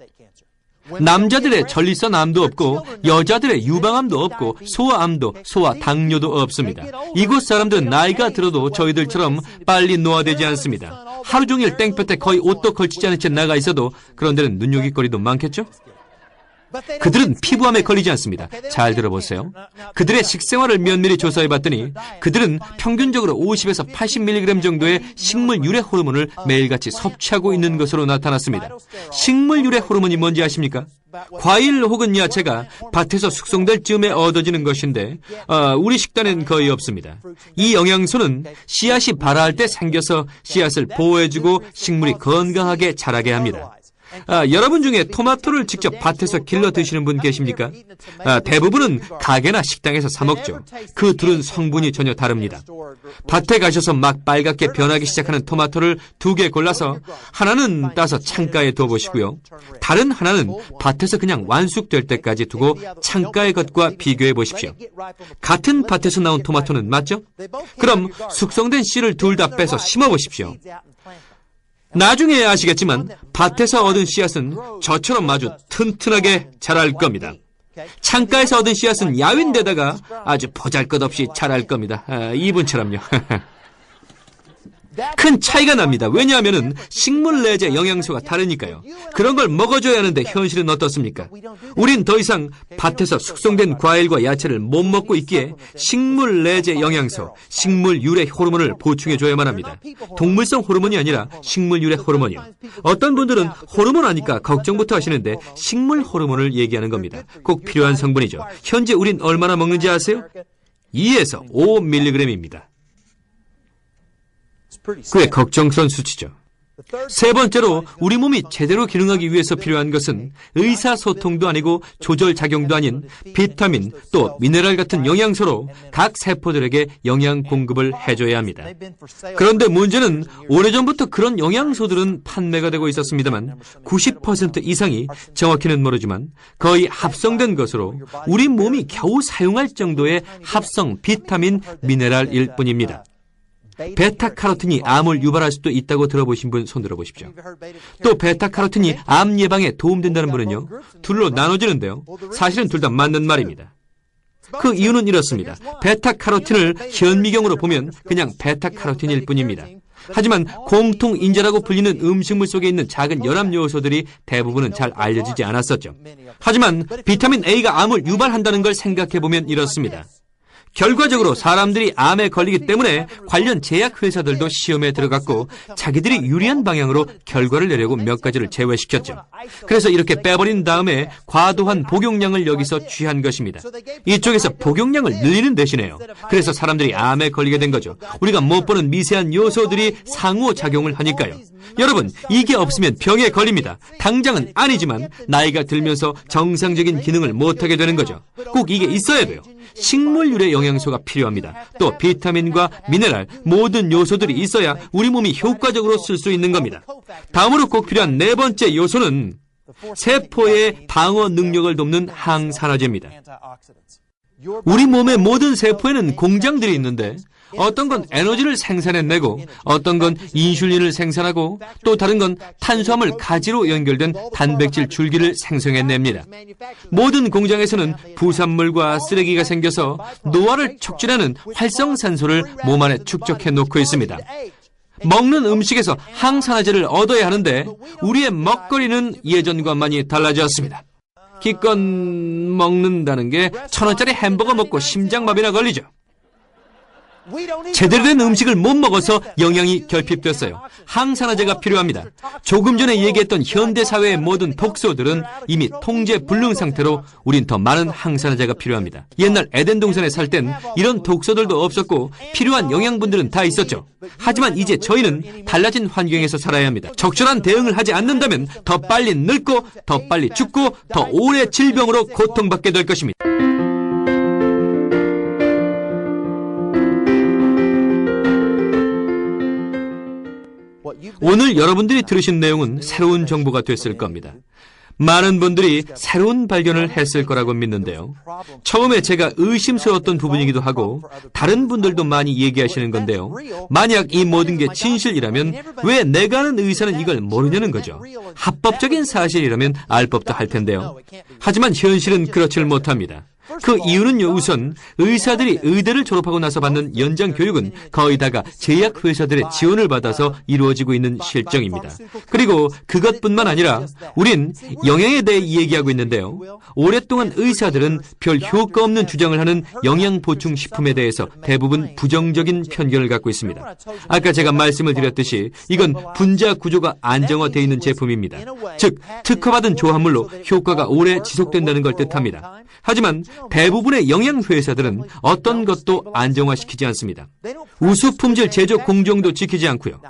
남자들의 전립선암도 없고 여자들의 유방암도 없고 소아암도 소아당뇨도 없습니다. 이곳 사람들은 나이가 들어도 저희들처럼 빨리 노화되지 않습니다. 하루 종일 땡볕에 거의 옷도 걸치지 않은 채 나가 있어도 그런 데는 눈요깃거리도 많겠죠? 그들은 피부암에 걸리지 않습니다. 잘 들어보세요. 그들의 식생활을 면밀히 조사해봤더니 그들은 평균적으로 50에서 80mg 정도의 식물 유래 호르몬을 매일같이 섭취하고 있는 것으로 나타났습니다. 식물 유래 호르몬이 뭔지 아십니까? 과일 혹은 야채가 밭에서 숙성될 즈음에 얻어지는 것인데 우리 식단엔 거의 없습니다. 이 영양소는 씨앗이 발아할 때 생겨서 씨앗을 보호해주고 식물이 건강하게 자라게 합니다. 여러분 중에 토마토를 직접 밭에서 길러 드시는 분 계십니까? 대부분은 가게나 식당에서 사 먹죠. 그 둘은 성분이 전혀 다릅니다. 밭에 가셔서 막 빨갛게 변하기 시작하는 토마토를 2개 골라서 하나는 따서 창가에 둬보시고요. 다른 하나는 밭에서 그냥 완숙될 때까지 두고 창가의 것과 비교해 보십시오. 같은 밭에서 나온 토마토는 맞죠? 그럼 숙성된 씨를 둘 다 빼서 심어 보십시오. 나중에 아시겠지만 밭에서 얻은 씨앗은 저처럼 아주 튼튼하게 자랄 겁니다. 창가에서 얻은 씨앗은 야윈데다가 아주 보잘것없이 자랄 겁니다. 이분처럼요. 큰 차이가 납니다. 왜냐하면 식물 내재 영양소가 다르니까요. 그런 걸 먹어줘야 하는데 현실은 어떻습니까? 우린 더 이상 밭에서 숙성된 과일과 야채를 못 먹고 있기에 식물 내재 영양소, 식물 유래 호르몬을 보충해줘야만 합니다. 동물성 호르몬이 아니라 식물 유래 호르몬이요. 어떤 분들은 호르몬 아니까 걱정부터 하시는데 식물 호르몬을 얘기하는 겁니다. 꼭 필요한 성분이죠. 현재 우린 얼마나 먹는지 아세요? 2에서 5mg입니다. 꽤 걱정스러운 수치죠. 세 번째로 우리 몸이 제대로 기능하기 위해서 필요한 것은 의사소통도 아니고 조절작용도 아닌 비타민 또 미네랄 같은 영양소로 각 세포들에게 영양 공급을 해줘야 합니다. 그런데 문제는 오래전부터 그런 영양소들은 판매가 되고 있었습니다만 90% 이상이 정확히는 모르지만 거의 합성된 것으로 우리 몸이 겨우 사용할 정도의 합성 비타민 미네랄일 뿐입니다. 베타카로틴이 암을 유발할 수도 있다고 들어보신 분 손 들어보십시오. 또 베타카로틴이 암 예방에 도움된다는 분은요, 둘로 나눠지는데요. 사실은 둘 다 맞는 말입니다. 그 이유는 이렇습니다. 베타카로틴을 현미경으로 보면 그냥 베타카로틴일 뿐입니다. 하지만 공통인자라고 불리는 음식물 속에 있는 작은 연합 요소들이 대부분은 잘 알려지지 않았었죠. 하지만 비타민 A가 암을 유발한다는 걸 생각해보면 이렇습니다. 결과적으로 사람들이 암에 걸리기 때문에 관련 제약회사들도 시험에 들어갔고 자기들이 유리한 방향으로 결과를 내려고 몇 가지를 제외시켰죠. 그래서 이렇게 빼버린 다음에 과도한 복용량을 여기서 취한 것입니다. 이쪽에서 복용량을 늘리는 대신에요. 그래서 사람들이 암에 걸리게 된 거죠. 우리가 못 보는 미세한 요소들이 상호작용을 하니까요. 여러분, 이게 없으면 병에 걸립니다. 당장은 아니지만 나이가 들면서 정상적인 기능을 못하게 되는 거죠. 꼭 이게 있어야 돼요. 식물 유래 영양소가 필요합니다. 또 비타민과 미네랄, 모든 요소들이 있어야 우리 몸이 효과적으로 쓸 수 있는 겁니다. 다음으로 꼭 필요한 네 번째 요소는 세포의 방어 능력을 돕는 항산화제입니다. 우리 몸의 모든 세포에는 공장들이 있는데 어떤 건 에너지를 생산해내고 어떤 건 인슐린을 생산하고 또 다른 건 탄수화물 가지로 연결된 단백질 줄기를 생성해냅니다. 모든 공장에서는 부산물과 쓰레기가 생겨서 노화를 촉진하는 활성산소를 몸 안에 축적해 놓고 있습니다. 먹는 음식에서 항산화제를 얻어야 하는데 우리의 먹거리는 예전과 많이 달라졌습니다. 기껏 먹는다는 게 1,000원짜리 햄버거 먹고 심장마비나 걸리죠. 제대로 된 음식을 못 먹어서 영양이 결핍됐어요. 항산화제가 필요합니다. 조금 전에 얘기했던 현대사회의 모든 독소들은 이미 통제 불능 상태로 우린 더 많은 항산화제가 필요합니다. 옛날 에덴 동산에 살 땐 이런 독소들도 없었고 필요한 영양분들은 다 있었죠. 하지만 이제 저희는 달라진 환경에서 살아야 합니다. 적절한 대응을 하지 않는다면 더 빨리 늙고 더 빨리 죽고 더 오래 질병으로 고통받게 될 것입니다. 오늘 여러분들이 들으신 내용은 새로운 정보가 됐을 겁니다. 많은 분들이 새로운 발견을 했을 거라고 믿는데요. 처음에 제가 의심스러웠던 부분이기도 하고 다른 분들도 많이 얘기하시는 건데요. 만약 이 모든 게 진실이라면 왜 내가 아는 의사는 이걸 모르냐는 거죠. 합법적인 사실이라면 알 법도 할 텐데요. 하지만 현실은 그렇지를 못합니다. 그 이유는요, 우선 의사들이 의대를 졸업하고 나서 받는 연장 교육은 거의 다가 제약회사들의 지원을 받아서 이루어지고 있는 실정입니다. 그리고 그것뿐만 아니라 우린 영양에 대해 얘기하고 있는데요. 오랫동안 의사들은 별 효과 없는 주장을 하는 영양보충식품에 대해서 대부분 부정적인 편견을 갖고 있습니다. 아까 제가 말씀을 드렸듯이 이건 분자 구조가 안정화되어 있는 제품입니다. 즉, 특허받은 조합물로 효과가 오래 지속된다는 걸 뜻합니다. 하지만 대부분의 영양회사들은 어떤 것도 안정화시키지 않습니다. 우수품질 제조 공정도 지키지 않고요.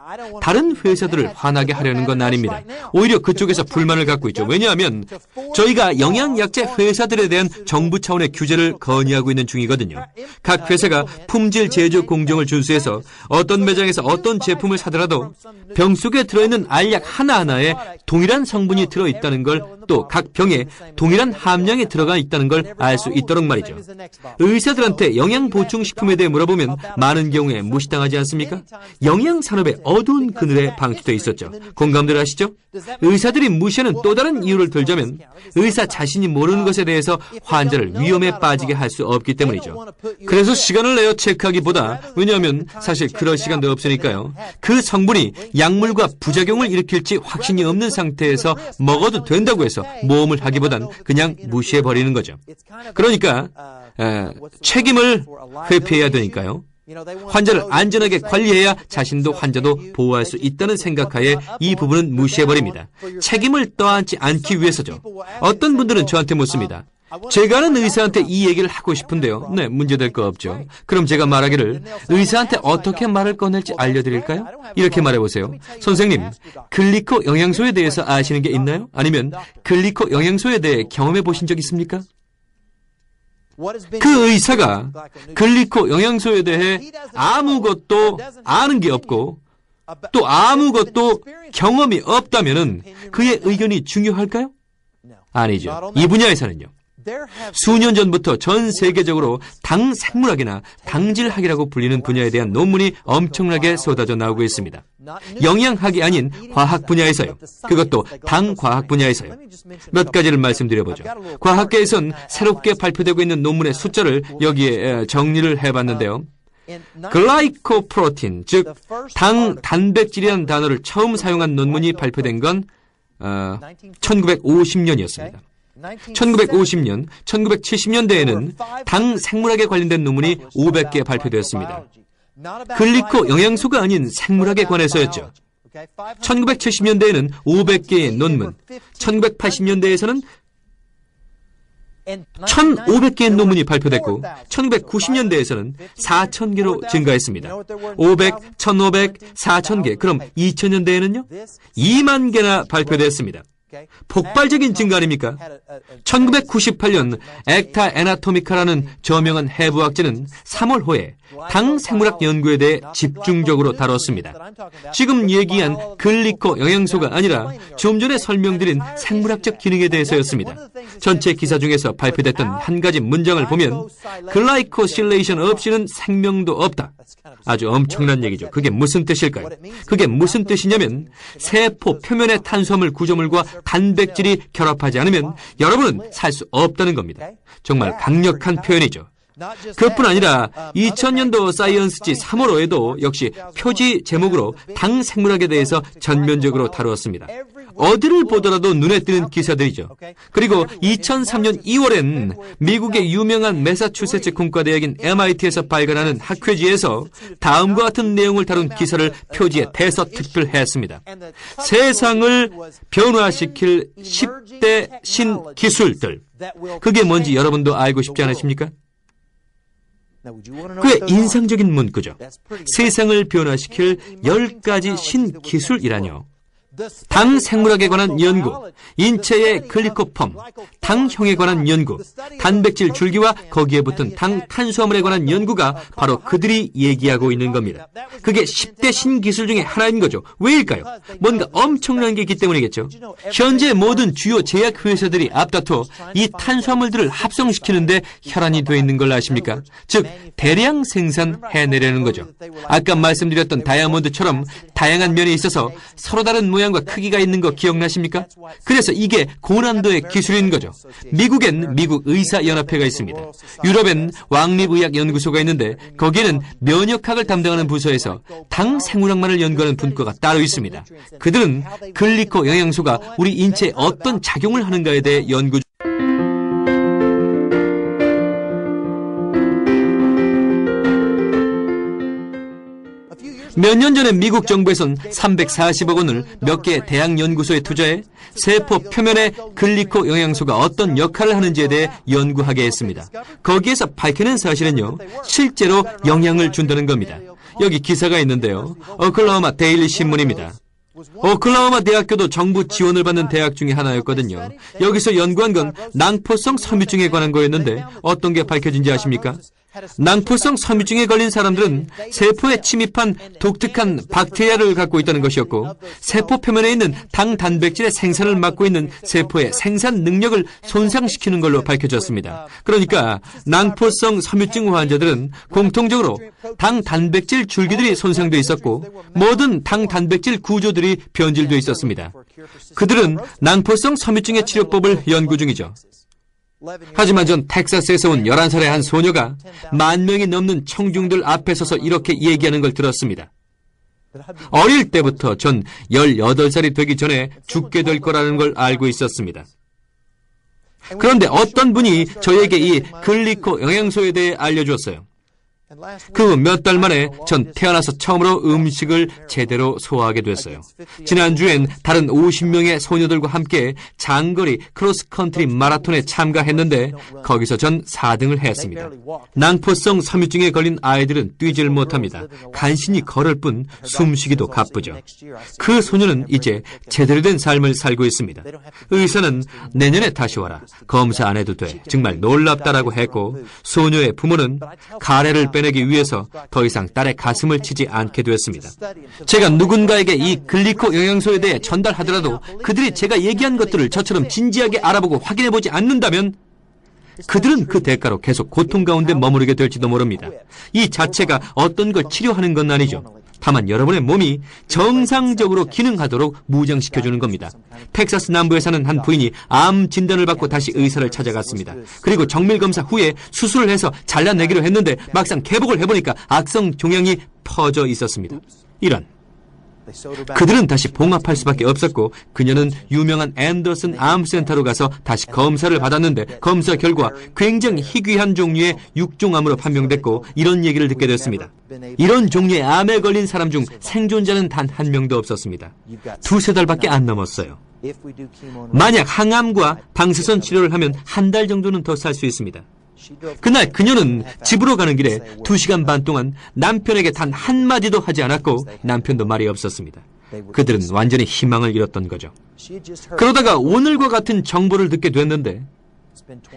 다른 회사들을 화나게 하려는 건 아닙니다. 오히려 그쪽에서 불만을 갖고 있죠. 왜냐하면 저희가 영양약재 회사들에 대한 정부 차원의 규제를 건의하고 있는 중이거든요. 각 회사가 품질 제조 공정을 준수해서 어떤 매장에서 어떤 제품을 사더라도 병 속에 들어있는 알약 하나하나에 동일한 성분이 들어있다는 걸, 또 각 병에 동일한 함량이 들어가 있다는 걸 알 수 있도록 말이죠. 의사들한테 영양보충식품에 대해 물어보면 많은 경우에 무시당하지 않습니까? 영양산업의 어두운 그늘에 방치되어 있었죠. 공감들 하시죠? 의사들이 무시하는 또 다른 이유를 들자면 의사 자신이 모르는 것에 대해서 환자를 위험에 빠지게 할 수 없기 때문이죠. 그래서 시간을 내어 체크하기보다, 왜냐하면 사실 그럴 시간도 없으니까요, 그 성분이 약물과 부작용을 일으킬지 확신이 없는 상태에서 먹어도 된다고 해서 모험을 하기보단 그냥 무시해버리는 거죠. 그러니까 책임을 회피해야 되니까요. 환자를 안전하게 관리해야 자신도 환자도 보호할 수 있다는 생각하에 이 부분은 무시해버립니다. 책임을 떠안지 않기 위해서죠. 어떤 분들은 저한테 묻습니다. 제가 아는 의사한테 이 얘기를 하고 싶은데요. 네, 문제될 거 없죠. 그럼 제가 말하기를, 의사한테 어떻게 말을 꺼낼지 알려드릴까요? 이렇게 말해보세요. 선생님, 글리코 영양소에 대해서 아시는 게 있나요? 아니면 글리코 영양소에 대해 경험해 보신 적 있습니까? 그 의사가 글리코 영양소에 대해 아무것도 아는 게 없고 또 아무것도 경험이 없다면은 그의 의견이 중요할까요? 아니죠. 이 분야에서는요, 수년 전부터 전 세계적으로 당 생물학이나 당질학이라고 불리는 분야에 대한 논문이 엄청나게 쏟아져 나오고 있습니다. 영양학이 아닌 과학 분야에서요. 그것도 당 과학 분야에서요. 몇 가지를 말씀드려보죠. 과학계에선 새롭게 발표되고 있는 논문의 숫자를 여기에 정리를 해봤는데요. 글라이코프로틴, 즉 당 단백질이라는 단어를 처음 사용한 논문이 발표된 건 1950년이었습니다. 1950년, 1970년대에는 당 생물학에 관련된 논문이 500개 발표되었습니다. 글리코 영양소가 아닌 생물학에 관해서였죠. 1970년대에는 500개의 논문, 1980년대에서는 1,500개의 논문이 발표됐고 1990년대에서는 4,000개로 증가했습니다. 500, 1,500, 4,000개, 그럼 2000년대에는요? 2만 개나 발표되었습니다. 폭발적인 증가 아닙니까? 1998년 액타 애나토미카라는 저명한 해부학자는 3월호에 당 생물학 연구에 대해 집중적으로 다뤘습니다. 지금 얘기한 글리코 영양소가 아니라 좀 전에 설명드린 생물학적 기능에 대해서였습니다. 전체 기사 중에서 발표됐던 한 가지 문장을 보면 글라이코실레이션 없이는 생명도 없다. 아주 엄청난 얘기죠. 그게 무슨 뜻일까요? 그게 무슨 뜻이냐면 세포 표면의 탄수화물 구조물과 단백질이 결합하지 않으면 여러분은 살 수 없다는 겁니다. 정말 강력한 표현이죠. 그뿐 아니라 2000년도 사이언스지 3월호에도 역시 표지 제목으로 당 생물학에 대해서 전면적으로 다루었습니다. 어디를 보더라도 눈에 띄는 기사들이죠. 그리고 2003년 2월엔 미국의 유명한 매사추세츠 공과대학인 MIT에서 발간하는 학회지에서 다음과 같은 내용을 다룬 기사를 표지에 대서특필했습니다. 세상을 변화시킬 10대 신기술들. 그게 뭔지 여러분도 알고 싶지 않으십니까? 그의 인상적인 문구죠. 세상을 변화시킬 10가지 신기술이라뇨. 당 생물학에 관한 연구, 인체의 글리코폼, 당형에 관한 연구, 단백질 줄기와 거기에 붙은 당 탄수화물에 관한 연구가 바로 그들이 얘기하고 있는 겁니다. 그게 10대 신기술 중에 하나인 거죠. 왜일까요? 뭔가 엄청난 게 있기 때문이겠죠. 현재 모든 주요 제약회사들이 앞다퉈 이 탄수화물들을 합성시키는데 혈안이 되어 있는 걸 아십니까? 즉 대량 생산해내려는 거죠. 아까 말씀드렸던 다이아몬드처럼 다양한 면이 있어서 서로 다른 모양과 크기가 있는 거 기억나십니까? 그래서 이게 고난도의 기술인 거죠. 미국엔 미국 의사연합회가 있습니다. 유럽엔 왕립의학연구소가 있는데 거기에는 면역학을 담당하는 부서에서 당 생물학만을 연구하는 분과가 따로 있습니다. 그들은 글리코 영양소가 우리 인체에 어떤 작용을 하는가에 대해 연구 몇 년 전에 미국 정부에선 340억 원을 몇 개 대학 연구소에 투자해 세포 표면의 글리코 영양소가 어떤 역할을 하는지에 대해 연구하게 했습니다. 거기에서 밝혀낸 사실은요, 실제로 영향을 준다는 겁니다. 여기 기사가 있는데요. 오클라호마 데일리 신문입니다. 오클라호마 대학교도 정부 지원을 받는 대학 중에 하나였거든요. 여기서 연구한 건 낭포성 섬유증에 관한 거였는데 어떤 게 밝혀진지 아십니까? 낭포성 섬유증에 걸린 사람들은 세포에 침입한 독특한 박테리아를 갖고 있다는 것이었고, 세포 표면에 있는 당 단백질의 생산을 막고 있는 세포의 생산 능력을 손상시키는 걸로 밝혀졌습니다. 그러니까 낭포성 섬유증 환자들은 공통적으로 당 단백질 줄기들이 손상되어 있었고, 모든 당 단백질 구조들이 변질되어 있었습니다. 그들은 낭포성 섬유증의 치료법을 연구 중이죠. 하지만 전 텍사스에서 온 11살의 한 소녀가 10,000명이 넘는 청중들 앞에 서서 이렇게 얘기하는 걸 들었습니다. 어릴 때부터 전 18살이 되기 전에 죽게 될 거라는 걸 알고 있었습니다. 그런데 어떤 분이 저에게 이 글리코 영양소에 대해 알려주었어요. 그 후 몇 달 만에 전 태어나서 처음으로 음식을 제대로 소화하게 됐어요. 지난주엔 다른 50명의 소녀들과 함께 장거리 크로스컨트리 마라톤에 참가했는데 거기서 전 4등을 했습니다. 낭포성 섬유증에 걸린 아이들은 뛰질 못합니다. 간신히 걸을 뿐 숨쉬기도 바쁘죠. 그 소녀는 이제 제대로 된 삶을 살고 있습니다. 의사는 내년에 다시 와라. 검사 안 해도 돼. 정말 놀랍다라고 했고, 소녀의 부모는 가래를 빼내기 위해서 더 이상 딸의 가슴을 치지 않게 되었습니다. 제가 누군가에게 이 글리코 영양소에 대해 전달하더라도 그들이 제가 얘기한 것들을 저처럼 진지하게 알아보고 확인해보지 않는다면 그들은 그 대가로 계속 고통 가운데 머무르게 될지도 모릅니다. 이 자체가 어떤 걸 치료하는 건 아니죠. 다만 여러분의 몸이 정상적으로 기능하도록 무장시켜주는 겁니다. 텍사스 남부에 사는 한 부인이 암 진단을 받고 다시 의사를 찾아갔습니다. 그리고 정밀검사 후에 수술을 해서 잘라내기로 했는데 막상 개복을 해보니까 악성 종양이 퍼져 있었습니다. 이런. 그들은 다시 봉합할 수밖에 없었고, 그녀는 유명한 앤더슨 암센터로 가서 다시 검사를 받았는데 검사 결과 굉장히 희귀한 종류의 육종암으로 판명됐고, 이런 얘기를 듣게 됐습니다. 이런 종류의 암에 걸린 사람 중 생존자는 단 한 명도 없었습니다. 2-3달밖에 안 넘었어요. 만약 항암과 방사선 치료를 하면 한 달 정도는 더 살 수 있습니다. 그날 그녀는 집으로 가는 길에 2시간 반 동안 남편에게 단 한마디도 하지 않았고, 남편도 말이 없었습니다. 그들은 완전히 희망을 잃었던 거죠. 그러다가 오늘과 같은 정보를 듣게 됐는데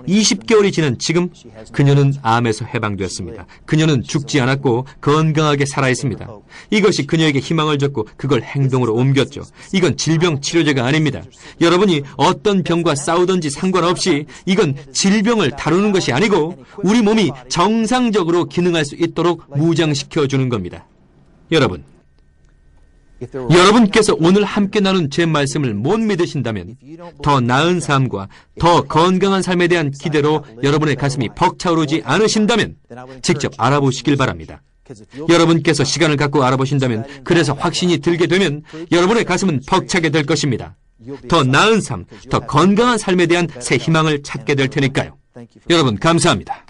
20개월이 지난 지금 그녀는 암에서 해방되었습니다. 그녀는 죽지 않았고 건강하게 살아있습니다. 이것이 그녀에게 희망을 줬고 그걸 행동으로 옮겼죠. 이건 질병 치료제가 아닙니다. 여러분이 어떤 병과 싸우든지 상관없이 이건 질병을 다루는 것이 아니고 우리 몸이 정상적으로 기능할 수 있도록 무장시켜주는 겁니다. 여러분께서 오늘 함께 나눈 제 말씀을 못 믿으신다면, 더 나은 삶과 더 건강한 삶에 대한 기대로 여러분의 가슴이 벅차오르지 않으신다면 직접 알아보시길 바랍니다. 여러분께서 시간을 갖고 알아보신다면, 그래서 확신이 들게 되면 여러분의 가슴은 벅차게 될 것입니다. 더 나은 삶, 더 건강한 삶에 대한 새 희망을 찾게 될 테니까요. 여러분 감사합니다.